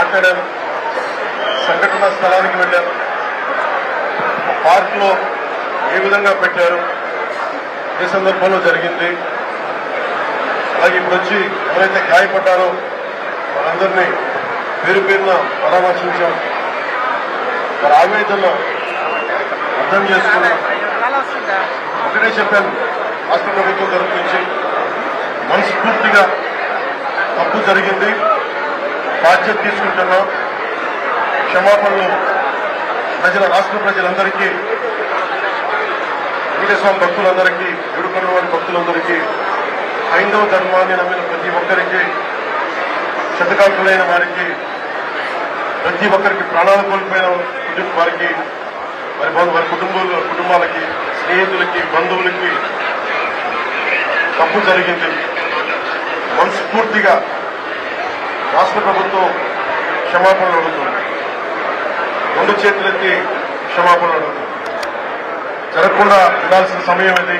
మాట్లాడాను. సంఘటన స్థలానికి వెళ్ళాను. పార్క్ లో ఏ విధంగా పెట్టారు, ఏ సందర్భంలో జరిగింది, అలాగే ఇప్పుడు వచ్చి ఎవరైతే గాయపడ్డారో వాళ్ళందరినీ పేరు పేరున పరామర్శించాం. వారి ఆవేదన అర్థం చేసుకున్నాం. ఒకటే చెప్పాను, రాష్ట్ర ప్రభుత్వం తరఫు నుంచి మనస్ఫూర్తిగా తప్పు జరిగింది, బాధ్యత తీసుకుంటున్నాం, క్షమాపణలు రాష్ట్ర ప్రజలందరికీ, వెంకటేశ్వర భక్తులందరికీ, గుడికొండ వారి భక్తులందరికీ, హైందవ ధర్మాన్ని నమ్మిన ప్రతి ఒక్కరికి, శతకాంతులైన వారికి, ప్రతి ఒక్కరికి, ప్రాణాలు కోల్పోయిన వారికి, వారి కుటుంబాలకి, స్నేహితులకి, బంధువులకి తప్పు జరిగింది. మనస్ఫూర్తిగా రాష్ట్ర ప్రభుత్వం క్షమాపణలు అడుగుతుంది. రెండు చేతులెత్తి క్షమాపణలు అడుగుతుంది. జరగకుండా ఉండాల్సిన సమయం ఇది.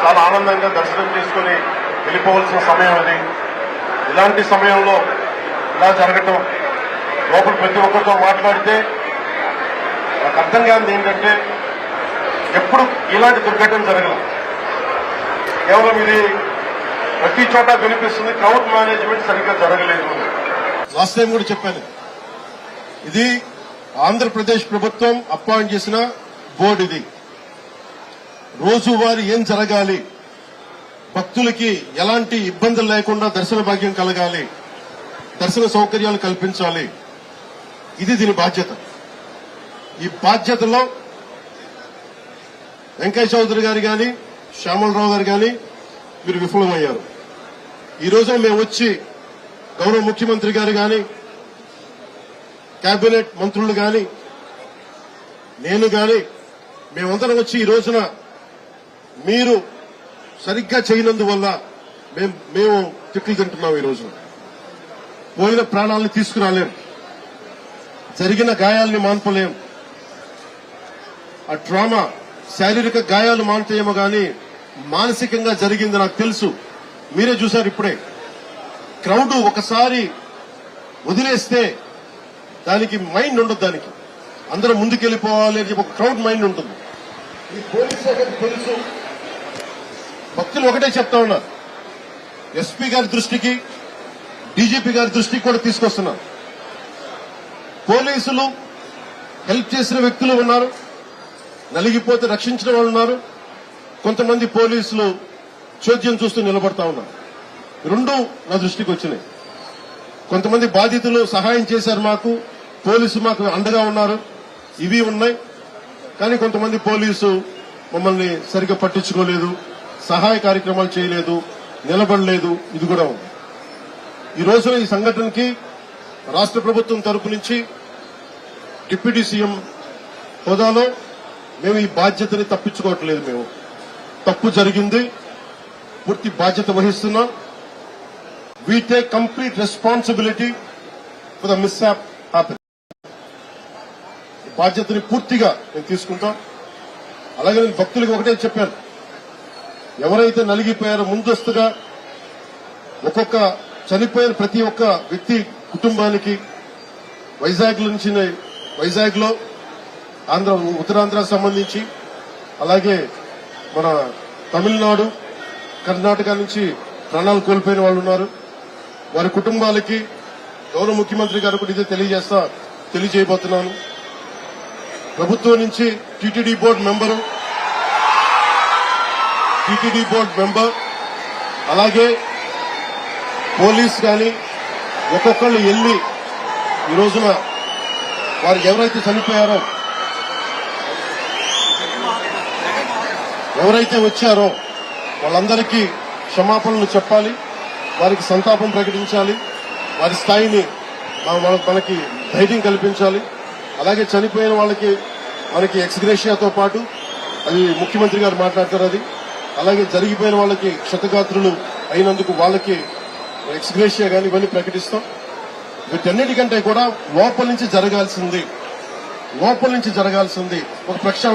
చాలా ఆనందంగా దర్శనం చేసుకుని వెళ్ళిపోవలసిన సమయం అది. ఇలాంటి సమయంలో ఇలా జరగటం, లోపల ప్రతి ఒక్కరితో మాట్లాడితే నాకు అర్థం కానిది ఏంటంటే, ఎప్పుడు ఇలాంటి దుర్ఘటన జరగదు. కేవలం ఇది ప్రతి చోట వినిపిస్తుంది, క్రౌడ్ మేనేజ్మెంట్ సరిగ్గా జరగలేదు. లాస్ట్ టైం కూడా చెప్పాను, ఇది ఆంధ్రప్రదేశ్ ప్రభుత్వం అపాయింట్ చేసిన బోర్డు. ఇది రోజువారీ ఏం జరగాలి, భక్తులకి ఎలాంటి ఇబ్బందులు లేకుండా దర్శన భాగ్యం కలగాలి, దర్శన సౌకర్యాలు కల్పించాలి, ఇది దీని బాధ్యత. ఈ బాధ్యతలో వెంకయ్య చౌదరి గారు గాని, శ్యామలరావు గారు గాని మీరు విఫలమయ్యారు. ఈ రోజు మేము వచ్చి గౌరవ ముఖ్యమంత్రి గారు గాని, కేబినెట్ మంత్రులు గాని, నేను గాని, మేమందరం వచ్చి ఈ రోజున మీరు సరిగ్గా చేయనందువల్ల మేము తిట్లు తింటున్నాం. ఈ రోజున పోయిన ప్రాణాలను తీసుకురాలేం, జరిగిన గాయాలని మాన్పలేం. ఆ ట్రామా, శారీరక గాయాలు మాన్తాయేమో గాని మానసికంగా జరిగింది నాకు తెలుసు. మీరే చూశారు ఇప్పుడే. క్రౌడ్ ఒకసారి వదిలేస్తే దానికి మైండ్ ఉండదు, దానికి అందరూ ముందుకెళ్లిపోవాలి అని చెప్పి ఒక క్రౌడ్ మైండ్ ఉంటుంది. ఈ పోలీస్ శాఖకు తెలుసు. భక్తులు ఒకటే చెప్తా ఉన్నారు, ఎస్పీ గారి దృష్టికి, డీజీపీ గారి దృష్టికి కూడా తీసుకొస్తున్నారు. పోలీసులు హెల్ప్ చేసిన వ్యక్తులు ఉన్నారు, నలిగిపోతే రక్షించిన వాళ్ళు ఉన్నారు. కొంతమంది పోలీసులు చోద్యం చూస్తూ నిలబడతా ఉన్నారు. రెండు నా దృష్టికి వచ్చినాయి. కొంతమంది బాధితులు సహాయం చేశారు మాకు, పోలీసు మాకు అండగా ఉన్నారు, ఇవి ఉన్నాయి. కానీ కొంతమంది పోలీసు మమ్మల్ని సరిగ్గా పట్టించుకోలేదు, సహాయ కార్యక్రమాలు చేయలేదు, నిలబడలేదు, ఇది కూడా ఉంది. ఈ రోజున ఈ సంఘటనకి రాష్ట్ర ప్రభుత్వం తరపు నుంచి డిప్యూటీ సీఎం హోదాలో మేము ఈ బాధ్యతని తప్పించుకోవట్లేదు. మేము తప్పు జరిగింది, పూర్తి బాధ్యత వహిస్తున్నాం. We take complete responsibility for the mishap happen. బాధ్యతని పూర్తిగా మేము తీసుకుంటాం. అలాగే నేను భక్తులకు ఒకటే చెప్పాను, ఎవరైతే నలిగిపోయారో ముందస్తుగా ఒక్కొక్క చనిపోయిన ప్రతి ఒక్క వ్యక్తి కుటుంబానికి వైజాగ్ లో ఉత్తరాంధ్రకు సంబంధించి, అలాగే మన తమిళనాడు, కర్ణాటక నుంచి ప్రాణాలు కోల్పోయిన వాళ్ళు ఉన్నారు. వారి కుటుంబాలకి గౌరవ ముఖ్యమంత్రి గారు కూడా ఇదే తెలియజేయబోతున్నాను. ప్రభుత్వం నుంచి టీటీడీ బోర్డు మెంబర్, అలాగే పోలీస్ గాని ఒక్కొక్కళ్ళు వెళ్లి ఈ రోజున వారు ఎవరైతే చనిపోయారో, ఎవరైతే వచ్చారో వాళ్ళందరికీ క్షమాపణలు చెప్పాలి, వారికి సంతాపం ప్రకటించాలి, వారి స్థాయిని మనకి ధైర్యం కల్పించాలి. అలాగే చనిపోయిన వాళ్ళకి మనకి ఎక్స్గ్రేషియాతో పాటు అది ముఖ్యమంత్రి గారు మాట్లాడతారు. అది అలాగే జరిగిపోయిన వాళ్ళకి క్షతగాత్రులు అయినందుకు వాళ్ళకి ఎక్స్గ్రేషియా గాని ఇవన్నీ ప్రకటిస్తాం. వీటన్నిటికంటే కూడా లోపల నుంచి జరగాల్సింది ఒక ప్రక్షాళన